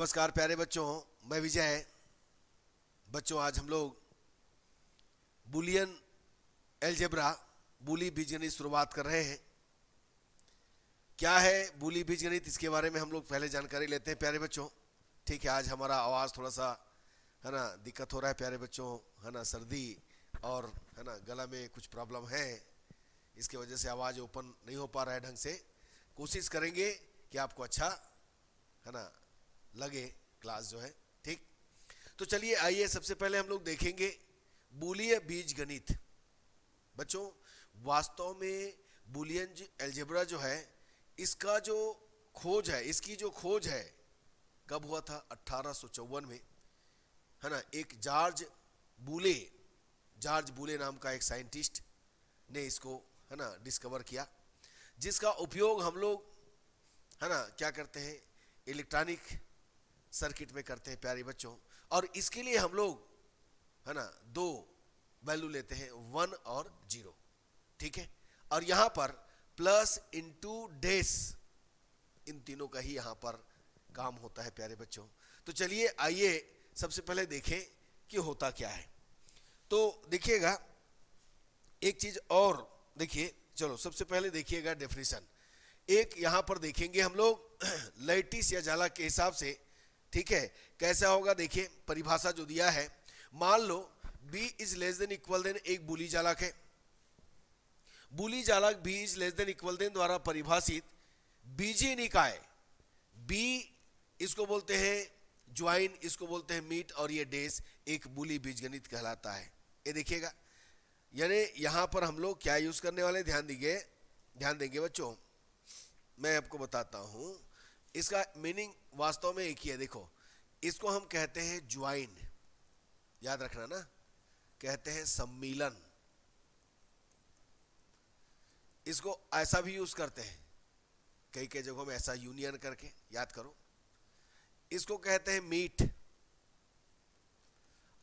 नमस्कार प्यारे बच्चों, मैं विजय। बच्चों, आज हम लोग बुलियन एलजेब्रा बूली बीजगणित शुरुआत कर रहे हैं। क्या है बूली बीजगणित, इसके बारे में हम लोग पहले जानकारी लेते हैं प्यारे बच्चों। ठीक है, आज हमारा आवाज़ थोड़ा सा है ना दिक्कत हो रहा है प्यारे बच्चों, है ना सर्दी और है ना गला में कुछ प्रॉब्लम है, इसके वजह से आवाज़ ओपन नहीं हो पा रहा है ढंग से। कोशिश करेंगे कि आपको अच्छा है ना लगे क्लास जो है। ठीक, तो चलिए आइए सबसे पहले हम लोग देखेंगे बूलियन बीजगणित। बच्चों, वास्तव में बूलियन एलजेब्रा जो है इसका जो खोज है, इसकी जो खोज है कब हुआ था? 1854 में, है ना। एक जॉर्ज बूले नाम का एक साइंटिस्ट ने इसको है ना डिस्कवर किया, जिसका उपयोग हम लोग है ना क्या करते हैं, इलेक्ट्रॉनिक सर्किट में करते हैं प्यारे बच्चों। और इसके लिए हम लोग है ना दो वैल्यू लेते हैं, 1 और 0। ठीक है, और यहां पर प्लस इंटू डेस, इन तीनों का ही यहां पर काम होता है प्यारे बच्चों। तो चलिए आइए सबसे पहले देखें कि होता क्या है। तो देखिएगा एक चीज और देखिए, चलो सबसे पहले देखिएगा डेफिनेशन। एक यहां पर देखेंगे हम लोग लैटिस या जाला के हिसाब से। ठीक है, कैसा होगा देखिए, परिभाषा जो दिया है, मान लो b is less than equal than एक बूली जालक है। बूली जालक b is less than equal than द्वारा परिभाषित बीजीय निकाय b, इसको बोलते हैं ज्वाइन, इसको बोलते हैं मीट, और ये डेस एक बूली बीजगणित कहलाता है। ये देखिएगा, यानी यहां पर हम लोग क्या यूज करने वाले, ध्यान देंगे बच्चों। मैं आपको बताता हूं, इसका मीनिंग वास्तव में एक ही है। देखो, इसको हम कहते हैं ज्वाइन, याद रखना ना, कहते हैं सम्मिलन। इसको ऐसा भी यूज करते हैं कई कई जगहों में, ऐसा यूनियन करके, याद करो। इसको कहते हैं मीट,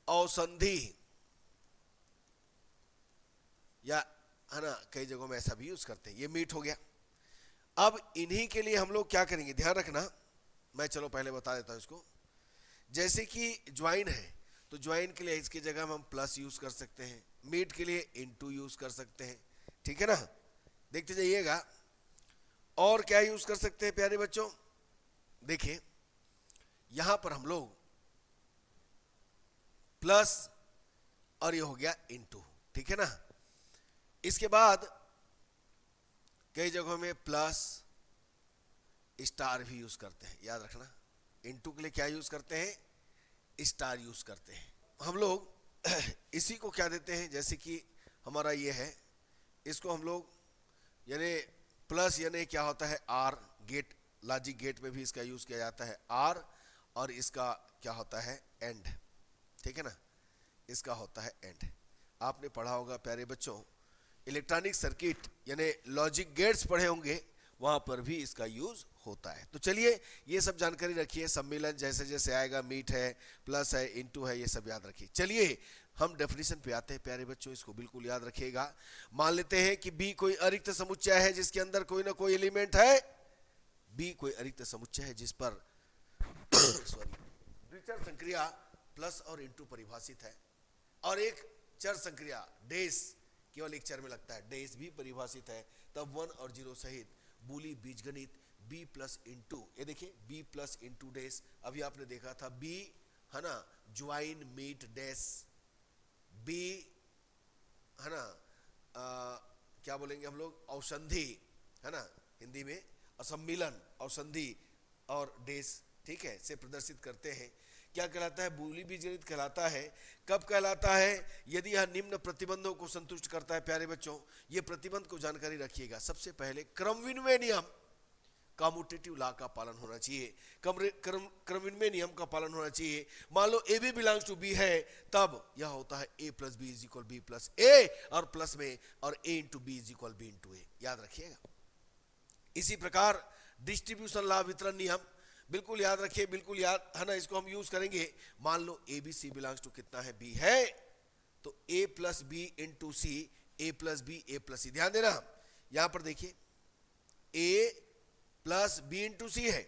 औसंधि, या है ना कई जगहों में ऐसा भी यूज करते हैं। ये मीट हो गया। अब इन्हीं के लिए हम लोग क्या करेंगे, ध्यान रखना। मैं चलो पहले बता देता हूं इसको। जैसे कि ज्वाइन है, तो ज्वाइन के लिए इसकी जगह हम प्लस यूज कर सकते हैं, मीट के लिए इनटू यूज कर सकते हैं। ठीक है ना, देखते जाइएगा। और क्या यूज कर सकते हैं प्यारे बच्चों, देखिए यहां पर हम लोग प्लस और ये हो गया इनटू। ठीक है ना, इसके बाद कई जगहों में प्लस स्टार भी यूज करते हैं, याद रखना। इनटू के लिए क्या यूज करते हैं, स्टार यूज करते हैं हम लोग। इसी को क्या देते हैं, जैसे कि हमारा ये है, इसको हम लोग यानी प्लस यानी क्या होता है आर, गेट, लॉजिक गेट में भी इसका यूज किया जाता है आर, और इसका क्या होता है एंड। ठीक है ना, इसका होता है एंड। आपने पढ़ा होगा प्यारे बच्चों, इलेक्ट्रॉनिक सर्किट यानी लॉजिक गेट्स पढ़े होंगे, वहां पर भी इसका यूज होता है। तो चलिए ये सब जानकारी रखिए, सम्मिलन जैसे जैसे आएगा, मीट है, प्लस है, इनटू है, ये सब याद रखिए। चलिए हम डेफिनेशन पे आते हैं प्यारे बच्चों, इसको बिल्कुल याद रखिएगा। मान लेते हैं कि बी कोई अरिक्त समुच्चय है जिसके अंदर कोई ना कोई एलिमेंट है। बी कोई अरिक्त समुच्चय है जिस पर सॉरी द्विचर संक्रिया प्लस और इनटू परिभाषित है, और एक चर संक्रिया डेस केवल एक चर में लगता है, डेस भी परिभाषित है। तब 1 और 0 सहित बूली बीजगणित b प्लस इंटू, ये देखिए b प्लस इंटू डेस, अभी आपने देखा था b है ना ज्वाइन मीट डेस, b है ना क्या बोलेंगे हम लोग, औसंधि, है ना हिंदी में, सम्मिलन, औसंधि और डेस, ठीक है, से प्रदर्शित करते हैं। क्या कहलाता है, बूली बीजगणित कहलाता है। कब कहलाता है, यदि यह निम्न प्रतिबंधों को संतुष्ट करता है। प्यारे बच्चों, ये प्रतिबंध को जानकारी रखिएगा। सबसे पहले क्रमविन्वय नियम, कम्यूटेटिव लॉ का पालन होना चाहिए, क्रमविन्वय नियम का पालन होना चाहिए। मान लो A B belongs to B है, तब यह होता है A plus B is equal B plus A, और प्लस में और A into B is equal B into A, याद रखिएगा। इसी प्रकार डिस्ट्रीब्यूशन लॉ, वितरण नियम, बिल्कुल याद रखिए, बिल्कुल याद है ना, इसको हम यूज करेंगे। मान लो A B C belongs to कितना है, बी है, तो A plus B into C, A plus B A plus C. ध्यान देना, यहां पर देखिए A plus B into C है,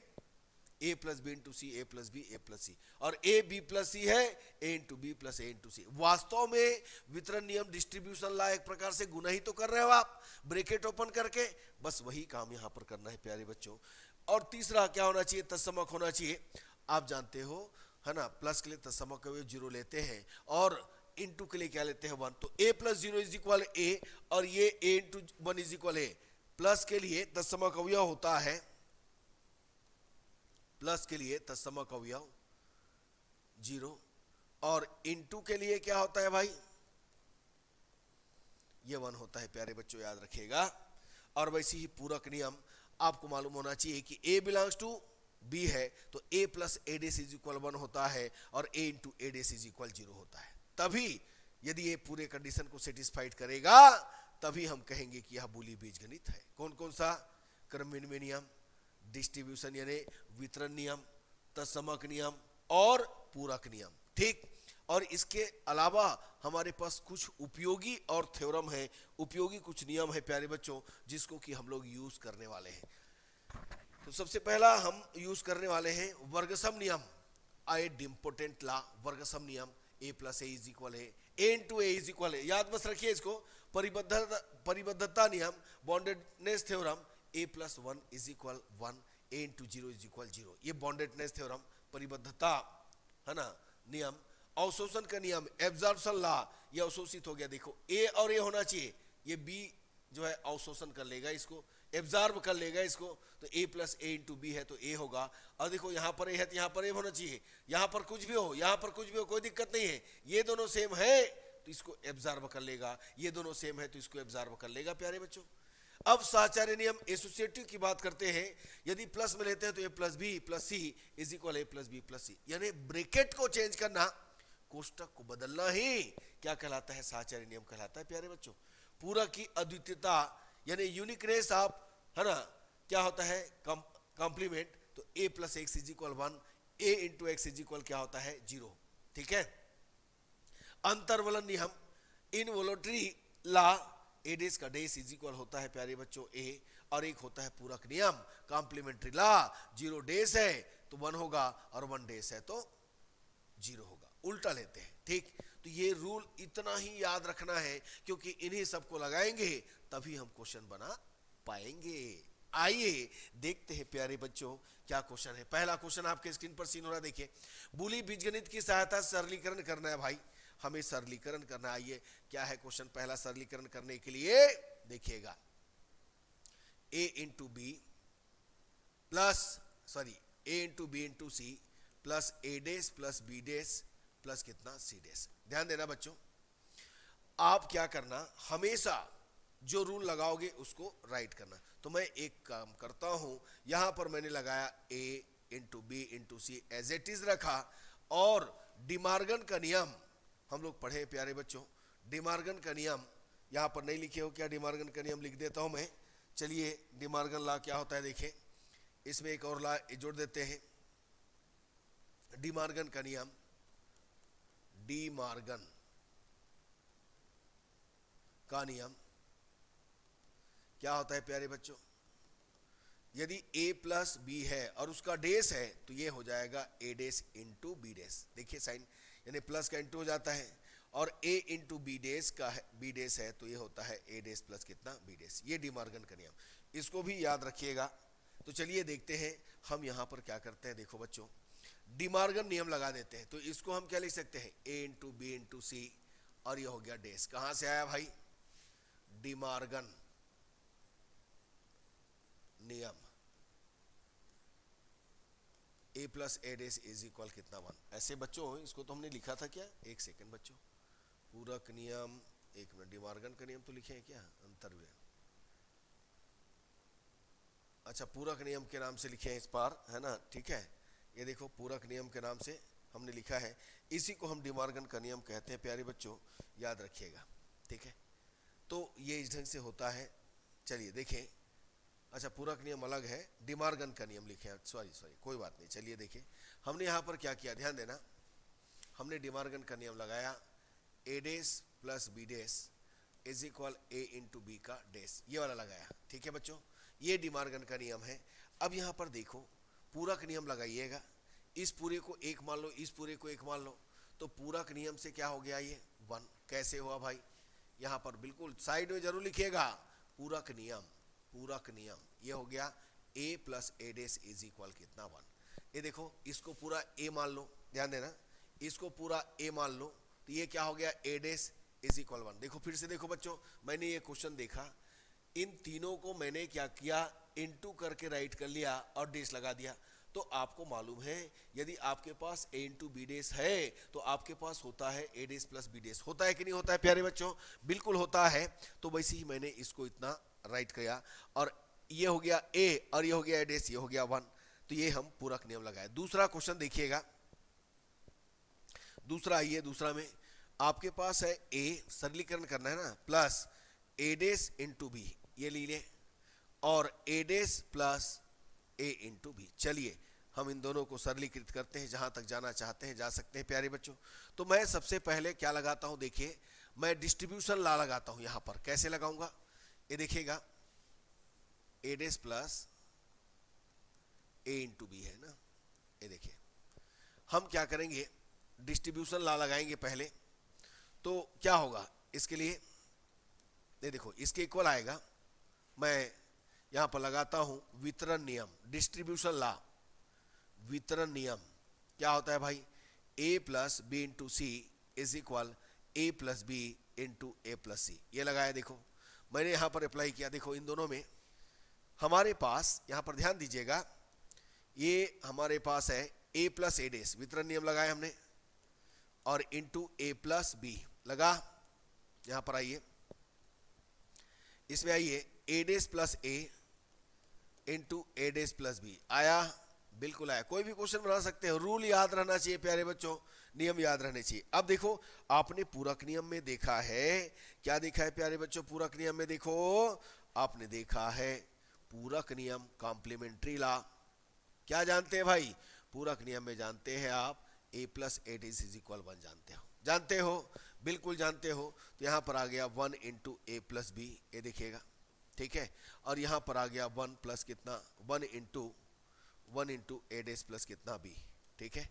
A plus B into C, A plus B, A plus C, और ए बी प्लस सी है, A into B plus A into C. वास्तव में वितरण नियम, डिस्ट्रीब्यूशन लॉ एक प्रकार से गुना ही तो कर रहे हो आप, ब्रैकेट ओपन करके, बस वही काम यहां पर करना है प्यारे बच्चों। और तीसरा क्या होना चाहिए, तत्समक होना चाहिए। आप जानते हो है ना, प्लस के लिए तत्समक का 0 लेते हैं और इनटू के लिए क्या लेते हैं 1, तो a प्लस 0 इज इक्वल ए, और ये a into 1 is equal A. Plus के लिए तत्समक अवयव होता है, प्लस के लिए तत्समक अवयव 0, और इनटू के लिए क्या होता है भाई, ये 1 होता है प्यारे बच्चों, याद रखिएगा। और वैसे ही पूरक नियम आपको मालूम होना चाहिए कि a बिलोंग्स टू b है तो a plus a dash is equal 1 होता है, और a into a dash is equal 0 होता है। तभी यदि ये पूरे कंडीशन को सेटिस्फाइड करेगा तभी हम कहेंगे कि यह बूली बीजगणित है। कौन कौन सा, क्रम विनिमय नियम, डिस्ट्रीब्यूशन यानी वितरण नियम, तत्समक नियम और पूरक नियम, ठीक। और इसके अलावा हमारे पास कुछ उपयोगी और थ्योरम है, उपयोगी कुछ नियम है प्यारे बच्चों, जिसको कि हम लोग यूज करने वाले हैं। तो सबसे पहला हम यूज करने वाले हैं वर्गसम नियम, आई डिम्पोर्टेंट लॉ, वर्गसम नियम, a plus A is equal है, A into A is equal है, याद बस रखिए इसको। परिबद्धता नियम, boundedness theorem, a plus 1 is equal 1, A into 0 is equal 0, ये बॉन्डेडनेस थ्योरम, परिबद्धता है ना नियम। अवशोषण का नियम, एब्जॉर्प्शन लॉ, ये अवशोषित हो गया, देखो a और a होना चाहिए, ये b जो है अवशोषण कर लेगा इसको, एब्जॉर्ब कर लेगा इसको, तो a plus A into B है तो a होगा। और देखो यहाँ पर a है तो यहाँ पर a होना चाहिए, यहाँ पर कुछ भी हो, यहाँ पर कुछ भी हो, कोई दिक्कत नहीं है, ये दोनों सेम है तो इसको एब्जॉर्ब कर लेगा, ये दोनों सेम है तो इसको एब्जॉर्ब कर लेगा प्यारे बच्चों। अब साहचर्य नियम, एसोसिएटिव की बात करते हैं, यदि प्लस में लेते हैं तो a plus B plus C is equal A plus B plus C, यानी ब्रैकेट को चेंज करना, कोष्टक को बदलना ही क्या कहलाता है, साहचर्य नियम कहलाता है प्यारे बच्चों। पूरक की अद्वितीयता यानी यूनिकनेस ऑफ, है ना, क्या होता है, कॉम्प्लीमेंट, तो a plus x is equal 1, a into x is equal क्या होता है 0, ठीक है। अंतर्वलन नियम, इनवॉल्यूटरी लॉ, a डेस का डेस इज इक्वल होता है प्यारे बच्चों a, और एक होता है पूरक नियम, कॉम्प्लीमेंट्री लॉ, 0 डेस है तो 1 होगा और 1 डेस है तो 0 होगा, उल्टा लेते हैं, ठीक। तो ये रूल इतना ही याद रखना है, क्योंकि इन्हीं सबको लगाएंगे तभी हम क्वेश्चन बना पाएंगे। आइए देखते हैं प्यारे बच्चों क्या क्वेश्चन है। पहला क्वेश्चन आपके स्क्रीन पर सीन हो रहा है, देखिए, बूली बीजगणित की सहायता से सरलीकरण करना है भाई, हमें सरलीकरण करना। आइए क्या है क्वेश्चन, पहला सरलीकरण करने के लिए देखिएगा, a into B plus a into B into C plus a dash plus b dash plus कितना c डेस। ध्यान देना बच्चों, आप क्या करना, हमेशा जो रूल लगाओगे उसको राइट करना। तो मैं एक काम करता हूं, यहां पर मैंने लगाया a into B into C as it is रखा, और डिमार्गन का नियम हम लोग पढ़े प्यारे बच्चों, डिमार्गन का नियम यहां पर नहीं लिखे हो क्या, डिमार्गन का नियम लिख देता हूं मैं। चलिए डिमार्गन लॉ क्या होता है देखें, इसमें एक और लॉ जोड़ देते हैं, डिमार्गन का नियम, डिमार्गन का नियम क्या होता है प्यारे बच्चों, यदि a प्लस बी है और उसका डेस है तो ये हो जाएगा a dash into B dash, देखिए साइन, यानी प्लस का इंटू हो जाता है, और a इंटू बी डेस का बी डेस है तो ये होता है a डेस प्लस कितना बी डेस, ये डिमार्गन का नियम, इसको भी याद रखिएगा। तो चलिए देखते हैं हम यहाँ पर क्या करते हैं, देखो बच्चों, डिमार्गन नियम लगा देते हैं। तो इसको हम क्या लिख सकते हैं, a इंटू बी इंटू सी, और ये हो गया डेस, कहां से आया भाई, डिमार्गन नियम, a plus A dash is equal कितना 1। ऐसे बच्चों इसको तो हमने लिखा था क्या, एक सेकंड बच्चों, पूरक नियम, एक मिनट, डिमार्गन का नियम तो लिखे हैं क्या, अंतर्व्यय, अच्छा पूरक नियम के नाम से लिखे हैं इस पार, है ना, ठीक है, ये देखो पूरक नियम के नाम से हमने लिखा है, इसी को हम डिमार्गन का नियम कहते हैं प्यारे बच्चों, याद रखिएगा, ठीक है। तो ये इस ढंग से होता है। चलिए देखें, अच्छा पूरक नियम अलग है, डिमार्गन का नियम लिखे हैं, सॉरी कोई बात नहीं। चलिए देखिए हमने यहाँ पर क्या किया, ध्यान देना, हमने डिमार्गन का नियम लगाया, a dash plus B dash is equal a into B का डेस, ये वाला लगाया, ठीक है बच्चों, ये डिमार्गन का नियम है। अब यहाँ पर देखो पूरक नियम लगाइएगा। इस पूरे को एक मान लो, इस पूरे को एक मान लो, तो पूरक नियम से क्या हो गया ये 1। कैसे हुआ भाई, यहाँ पर बिल्कुल साइड में जरूर लिखिएगा पूरक नियम, पूरक नियम। ये हो गया a plus A dash is equal कितना 1। ये देखो इसको पूरा a मान लो, ध्यान देना, इसको पूरा a मान लो, तो ये क्या हो गया a डेस इज इक्वल 1। देखो फिर से देखो बच्चों, मैंने ये क्वेश्चन देखा, इन तीनों को मैंने क्या किया, इनटू करके राइट कर लिया और डेस लगा दिया। तो आपको मालूम है यदि आपके पास a इंटू बी डेस है तो आपके पास होता है a dash plus B dash. होता है कि नहीं होता है प्यारे बच्चों, बिल्कुल होता है। तो वैसे ही मैंने इसको इतना राइट किया और ये हो गया a और ये हो गया a डेस, ये हो गया 1। तो ये हम पूरक नियम लगाए। दूसरा क्वेश्चन देखिएगा, दूसरा आइए, दूसरा में आपके पास है a, सरलीकरण करना है ना, plus a dash into B, ये लीजिए, और a dash plus a into B. चलिए हम इन दोनों को सरलीकृत करते हैं, जहां तक जाना चाहते हैं जा सकते हैं प्यारे बच्चों। तो मैं सबसे पहले क्या लगाता हूं, देखिए मैं डिस्ट्रीब्यूशन लॉ लगाता हूं। यहां पर कैसे लगाऊंगा, ये देखिएगा a dash plus a into B है ना। ये देखिए हम क्या करेंगे, डिस्ट्रीब्यूशन लॉ लगाएंगे पहले। तो क्या होगा इसके लिए, ये देखो इसके इक्वल आएगा, मैं यहां पर लगाता हूं वितरण नियम, डिस्ट्रीब्यूशन लॉ, वितरण नियम। क्या होता है भाई, a plus B into C is equal A plus B into A plus C. ये लगाया, देखो मैंने यहां पर अप्लाई किया। देखो इन दोनों में हमारे पास, यहां पर ध्यान दीजिएगा, ये हमारे पास है a प्लस ए डेस, वितरण नियम लगाया हमने, और इंटू ए प्लस बी लगा। यहां पर आइए, इसमें आइए a dash plus A into A dash plus B आया, बिल्कुल आया। कोई भी क्वेश्चन बना सकते हो, रूल याद रहना चाहिए प्यारे बच्चों, नियम याद रहने चाहिए। अब देखो आपने पूरक नियम में देखा है, क्या देखा है प्यारे बच्चों, पूरक नियम में देखो आपने देखा है पूरक नियम, कॉम्प्लीमेंट्री लॉ। क्या जानते हैं भाई, पूरक नियम में जानते हैं आप a plus A dash is equal 1, जानते हो, जानते हो, बिल्कुल जानते हो। तो यहां पर आ गया 1 इंटू ए प्लस बी, ये देखिएगा, ठीक है। और यहां पर आ गया 1 प्लस कितना, 1 इंटू ए डेस प्लस कितना बी, ठीक है।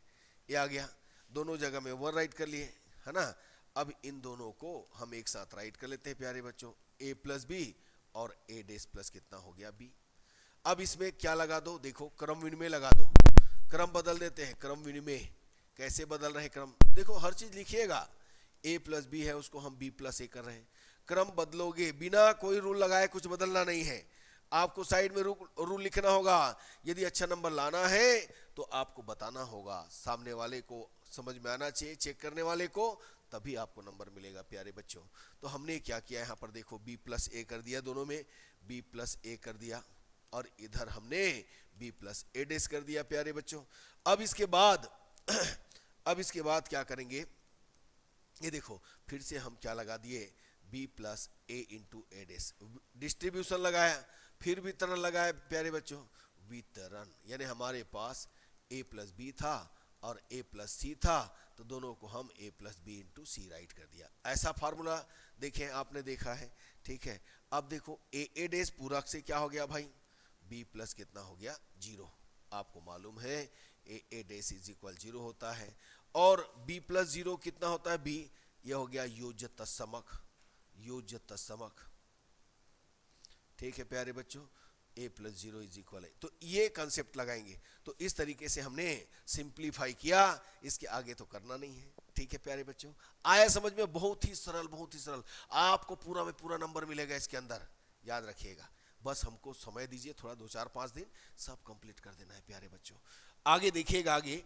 ये आ गया, दोनों जगह में 1 राइट कर लिए, है ना। अब इन दोनों को हम एक साथ राइट कर लेते हैं प्यारे बच्चों, a प्लस बी और ए डेस प्लस कितना हो गया बी। अब इसमें क्या लगा दो, देखो क्रम विनिमय लगा दो, क्रम बदल देते हैं, क्रम विनिमय। कैसे बदल रहे हैं क्रम, देखो हर चीज लिखिएगा, a प्लस बी है उसको हम b प्लस ए कर रहे हैं। क्रम बदलोगे बिना कोई रूल लगाए, कुछ बदलना नहीं है, आपको साइड में रूल लिखना होगा। यदि अच्छा नंबर लाना है तो आपको बताना होगा, सामने वाले को समझ में आना चाहिए, चेक करने वाले को, तभी आपको नंबर मिलेगा प्यारे बच्चों। तो हमने क्या किया, यहाँ पर देखो b प्लस ए कर दिया, दोनों में b प्लस ए कर दिया, और इधर हमने b प्लस ए डेस कर दिया प्यारे बच्चों। अब इसके बाद अब इसके बाद क्या करेंगे, ये देखो फिर से हम क्या लगा दिए, b plus A into A days, distribution लगाया, फिर वितरण लगाया प्यारे बच्चों, वितरण यानी हमारे पास a प्लस बी था और a प्लस सी था, तो दोनों को हम a plus B into C write कर दिया। ऐसा फार्मूला देखें, आपने देखा है, ठीक है। अब देखो ए डेस पूरक से क्या हो गया भाई, b प्लस कितना हो गया 0। आपको मालूम है ए डेस इज इक्वल 0 होता है, और b प्लस 0 कितना होता है b, यह हो गया योज्यता समक, योज्यता समक, ठीक है प्यारे बच्चों, a प्लस 0 इज इक्वल है। तो ये कंसेप्ट लगाएंगे। तो इस तरीके से हमने सिंप्लीफाई किया, इसके आगे तो करना नहीं है, ठीक है प्यारे बच्चों। आया समझ में, बहुत ही सरल, बहुत ही सरल, आपको पूरा में पूरा नंबर मिलेगा इसके अंदर, याद रखिएगा। बस हमको समय दीजिए थोड़ा, 2-4-5 दिन, सब कंप्लीट कर देना है प्यारे बच्चों। आगे देखिएगा, आगे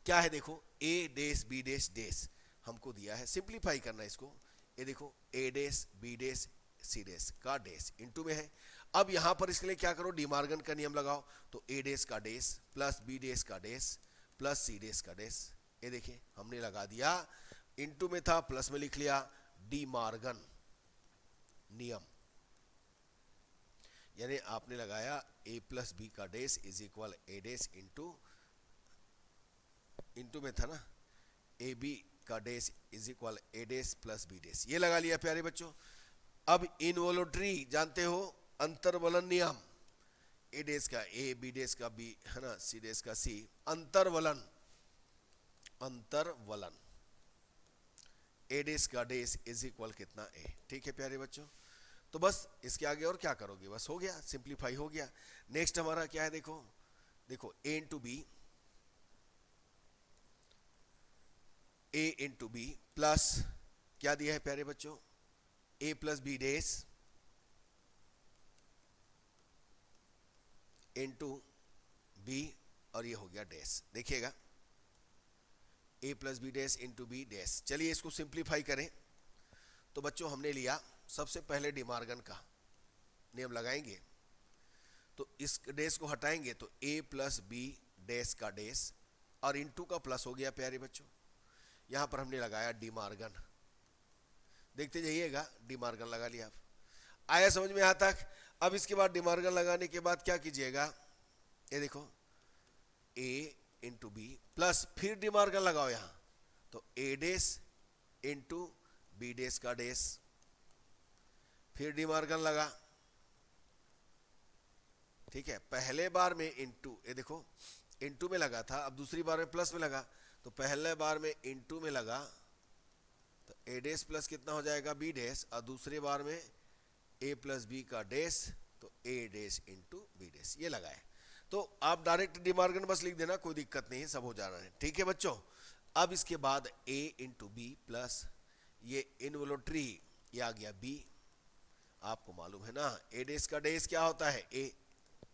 क्या है, देखो a डेस बी डेस डेस हमको दिया है, सिंप्लीफाई करना है इसको। ये देखो a डेस बी डेस सी डेस का डेस इंटू में है। अब यहां पर इसके लिए क्या करो, डीमार्गन का नियम लगाओ। तो a डेस का डेस प्लस बी डेस का डेस प्लस सी डेस का डेस, ये देखिए हमने लगा दिया, इंटू में था प्लस में लिख लिया, डीमार्गन नियम, यानी आपने लगाया a प्लस बी का dash is equal A dash into में था ना, ए बी का dash is equal A dash plus B dash, ये लगा लिया प्यारे बच्चों। अब इनवॉल्यूटरी जानते हो, अंतर्वलन नियम, ए डेज का ए, बी डेज का बी, है ना, सी डेज का सी, अंतर्वलन, अंतर्वलन ए डेज का डेज इज इक्वल कितना ए। ठीक है प्यारे बच्चों, तो बस इसके आगे और क्या करोगे, बस हो गया, सिंप्लीफाई हो गया। नेक्स्ट हमारा क्या है, देखो देखो A into B, A into B plus क्या दिया है प्यारे बच्चों, A plus B dash into B, और ये हो गया डैश। देखिएगा A plus B dash into B dash. चलिए इसको सिंप्लीफाई करें। तो बच्चों हमने लिया सबसे पहले डिमार्गन का नियम लगाएंगे, तो इस डैश को हटाएंगे तो ए प्लस बी डैश का डैश और इंटू का प्लस हो गया प्यारे बच्चों। यहां पर हमने लगाया डिमार्गन, देखते जाइएगा डिमार्गन लगा लिया। आया समझ में यहाँ तक। अब इसके बाद डिमार्गन लगाने के बाद क्या कीजिएगा, ये देखो ए इंटू बी प्लस फिर डिमार्गन लगाओ यहाँ, तो ए डेस इंटू बी डेस का डेस, फिर डिमार्गन लगा। ठीक है, पहले बार में इंटू, ये देखो इंटू में लगा था, अब दूसरी बार में प्लस में लगा, तो पहले बार में इंटू में लगा तो ए डेस प्लस कितना हो जाएगा बी डेस, और दूसरी बार में ए प्लस बी का डेस, तो ए डेस इंटू बी डेस, ये लगाए। तो आप डायरेक्ट डिमार्गन बस लिख देना, कोई दिक्कत नहीं है, सब हो जा रहा है। ठीक है बच्चों, अब इसके बाद ए इंटू बी प्लस ये इनवोल्यूटरी, ये आ गया बी, आपको मालूम है ना ए डेस का डेस क्या होता है ए,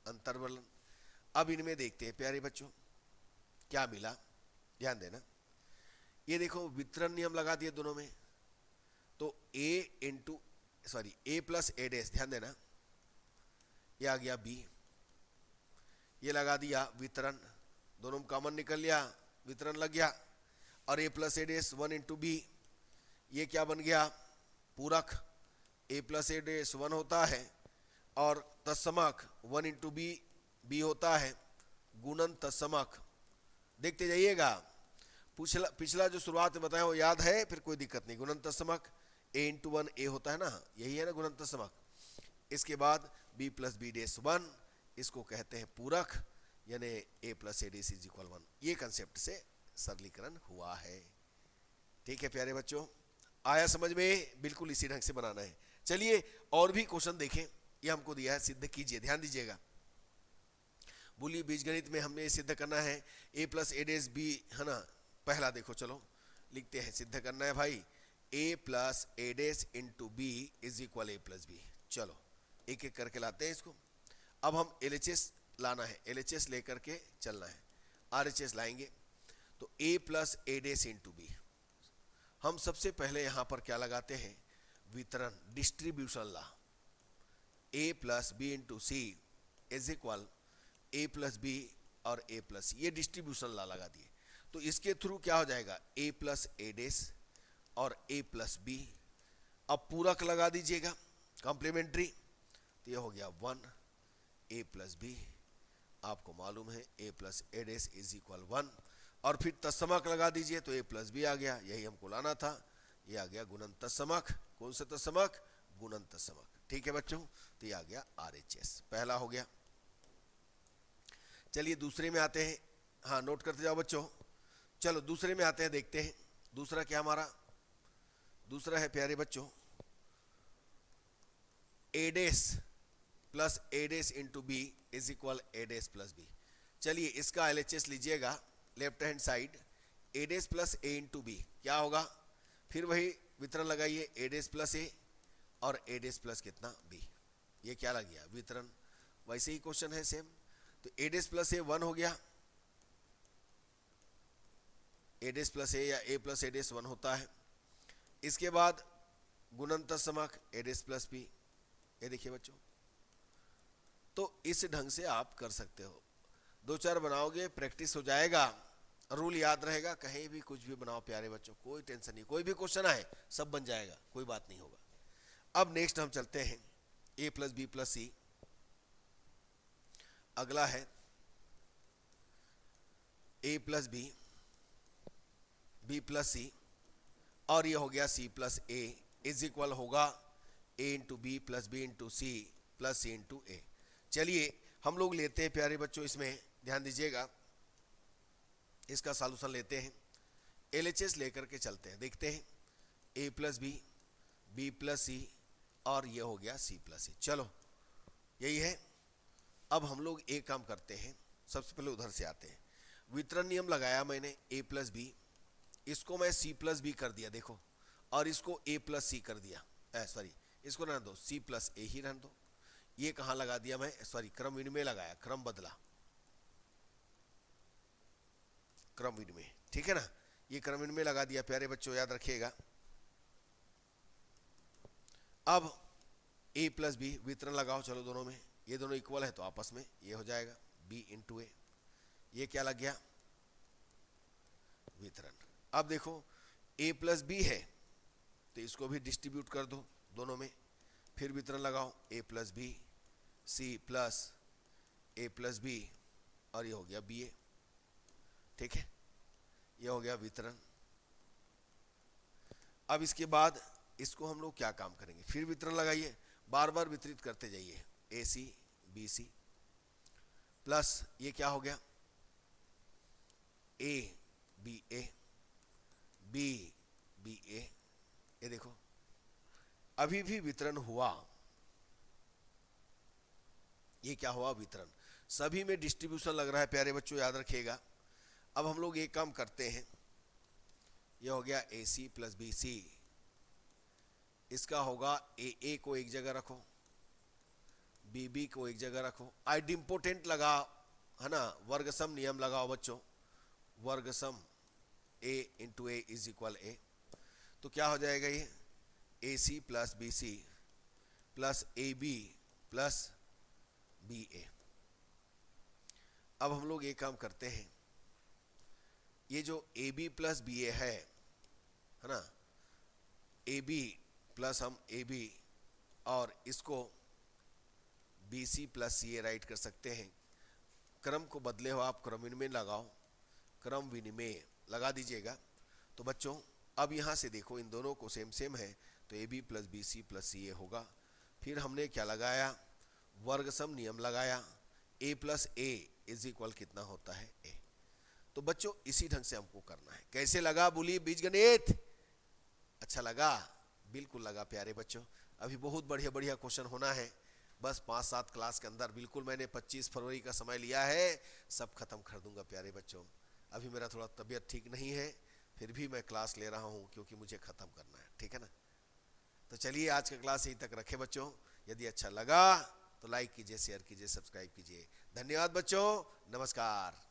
अंतर्वलन। अब इनमें देखते हैं प्यारे बच्चों क्या मिला, ध्यान देना। ये देखो वितरण नियम लगा दिए दोनों में, तो ए into sorry A plus A डेस, ध्यान देना, ये आ गया बी, ये लगा दिया वितरण, दोनों में कॉमन निकल लिया, वितरण लग गया, और ए plus A days one into B, ये क्या बन गया पूरक, ए प्लस ए डेस वन होता है और तत्समक वन इंटू बी बी होता है, गुणन तत्समक। देखते जाइएगा, पिछला जो शुरुआत में बताया वो याद है, फिर कोई दिक्कत नहीं। गुणन तत्समक ए इंटू वन ए होता है ना, यही है ना गुणन तत्समक। इसके बाद B plus B dash one, इसको कहते हैं पूरक, यानी A plus A dash is equal one. ये कंसेप्ट से सरलीकरण हुआ है। ठीक है प्यारे बच्चों, आया समझ में, बिल्कुल इसी ढंग से बनाना है। चलिए और भी क्वेश्चन देखें, ये हमको दिया है, सिद्ध कीजिए, ध्यान दीजिएगा। बुली बीजगणित में हमने सिद्ध करना है A plus A days B, है ना। पहला देखो, चलो लिखते हैं, सिद्ध करना है भाई, A plus A dash into B is equal A plus B. चलो एक एक करके लाते हैं इसको। अब हम LHS लाना है, LHS लेकर के चलना है, RHS लाएंगे। तो a plus A dash into B, हम सबसे पहले यहां पर क्या लगाते हैं, वितरण, distribution law, a plus B into C is equal A plus B और a प्लस, ये डिस्ट्रीब्यूशन ला लगा दिए। तो इसके थ्रू क्या हो जाएगा, a प्लस ए डेस और a प्लस बी। अब पूरक लगा दीजिएगा, कॉम्प्लीमेंट्री, तो ये हो गया वन ए प्लस बी, आपको मालूम है A plus A dash is equal one, और फिर तत्समक लगा दीजिए, तो ए प्लस बी आ गया, यही हमको लाना था, ये आ गया गुणन तत्समक। कौन सा तत्समक, गुणन तत्समक। ठीक है बच्चों, तो ये आ गया RHS, पहला हो गया। चलिए दूसरे में आते हैं, हाँ नोट करते जाओ बच्चों। चलो दूसरे में आते हैं, देखते हैं दूसरा क्या हमारा, दूसरा है प्यारे बच्चों A dash plus A dash into B is equal A dash plus B. चलिए इसका LHS लीजिएगा, left hand side, A dash plus A into B क्या होगा, फिर वही वितरण लगाइए, ए डेस प्लस ए और ए डेस प्लस कितना बी, ये क्या लग गया वितरण। वैसे ही क्वेश्चन है सेम, तो ए डेस प्लस ए वन हो गया, ए डेस प्लस ए या ए प्लस ए डेस वन होता है। इसके बाद गुणन तत्समक ए डेस प्लस बी, ये देखिए बच्चों। तो इस ढंग से आप कर सकते हो, दो चार बनाओगे प्रैक्टिस हो जाएगा, रूल याद रहेगा, कहीं भी कुछ भी बनाओ प्यारे बच्चों, कोई टेंशन नहीं, कोई भी क्वेश्चन आए सब बन जाएगा, कोई बात नहीं होगा। अब नेक्स्ट हम चलते हैं A plus B plus C, अगला है A plus B, B plus C, और ये हो गया C plus A is equal होगा A into B plus B into C plus C into A. चलिए हम लोग लेते हैं प्यारे बच्चों, इसमें ध्यान दीजिएगा, इसका सॉल्यूशन लेते हैं, LHS लेकर के चलते हैं, देखते हैं a plus B, B plus C, और ये हो गया c प्लस सी। चलो यही है। अब हम लोग एक काम करते हैं, सबसे पहले उधर से आते हैं। वितरण नियम लगाया मैंने a प्लस बी, इसको मैं c प्लस बी कर दिया देखो, और इसको a प्लस सी कर दिया, सॉरी इसको रहने दो, c प्लस ए ही रहने दो। ये कहाँ लगा दिया मैं, सॉरी क्रम विनिमय लगाया, क्रम बदला, क्रम विनिमय, ठीक है ना। ये क्रम विनिमय लगा दिया प्यारे बच्चों, याद रखिएगा। अब a प्लस बी वितरण लगाओ, चलो दोनों में, ये दोनों इक्वल है तो आपस में ये हो जाएगा b इंटू ए, ये क्या लग गया, वितरण। अब देखो a प्लस बी है तो इसको भी डिस्ट्रीब्यूट कर दो दोनों में, फिर वितरण लगाओ, a plus B, C plus A plus B, और ये हो गया बी ए, ठीक है, ये हो गया वितरण। अब इसके बाद इसको हम लोग क्या काम करेंगे, फिर वितरण लगाइए, बार बार वितरित करते जाइए, ए सी बी सी प्लस ये क्या हो गया, A B A, B B A, ये देखो अभी भी वितरण हुआ, ये क्या हुआ, वितरण। सभी में डिस्ट्रीब्यूशन लग रहा है प्यारे बच्चों, याद रखिएगा। अब हम लोग एक काम करते हैं, ये हो गया ए सी प्लस बी सी, इसका होगा ए को एक जगह रखो, बी को एक जगह रखो, आइडिम्पोर्टेंट लगा है ना, वर्ग सम नियम लगाओ बच्चों, वर्ग सम A into A is equal A, तो क्या हो जाएगा ये, A C plus B C plus A B plus B A. अब हम लोग एक काम करते हैं, ये जो A B plus B A है ना, ए बी प्लस हम ए बी और इसको बी सी प्लस सी ए राइट कर सकते हैं। क्रम को बदले हो आप, क्रम विनिमय लगाओ, क्रम विनिमय लगा दीजिएगा। तो बच्चों अब यहाँ से देखो, इन दोनों को सेम सेम है तो A B plus B C plus C A होगा। फिर हमने क्या लगाया, वर्ग सम नियम लगाया, a plus A is equal कितना होता है a। तो बच्चों इसी ढंग से हमको करना है। कैसे लगा बोलिए बीजगणित, अच्छा लगा, बिल्कुल लगा प्यारे बच्चों। अभी बहुत बढ़िया बढ़िया क्वेश्चन होना है, बस 5-7 क्लास के अंदर, बिल्कुल मैंने 25 फरवरी का समय लिया है, सब खत्म कर दूंगा प्यारे बच्चों। अभी मेरा थोड़ा तबीयत ठीक नहीं है, फिर भी मैं क्लास ले रहा हूँ क्योंकि मुझे खत्म करना है, ठीक है ना। तो चलिए आज का क्लास यहीं तक रखे बच्चों। यदि अच्छा लगा तो लाइक कीजिए, शेयर कीजिए, सब्सक्राइब कीजिए। धन्यवाद बच्चों, नमस्कार।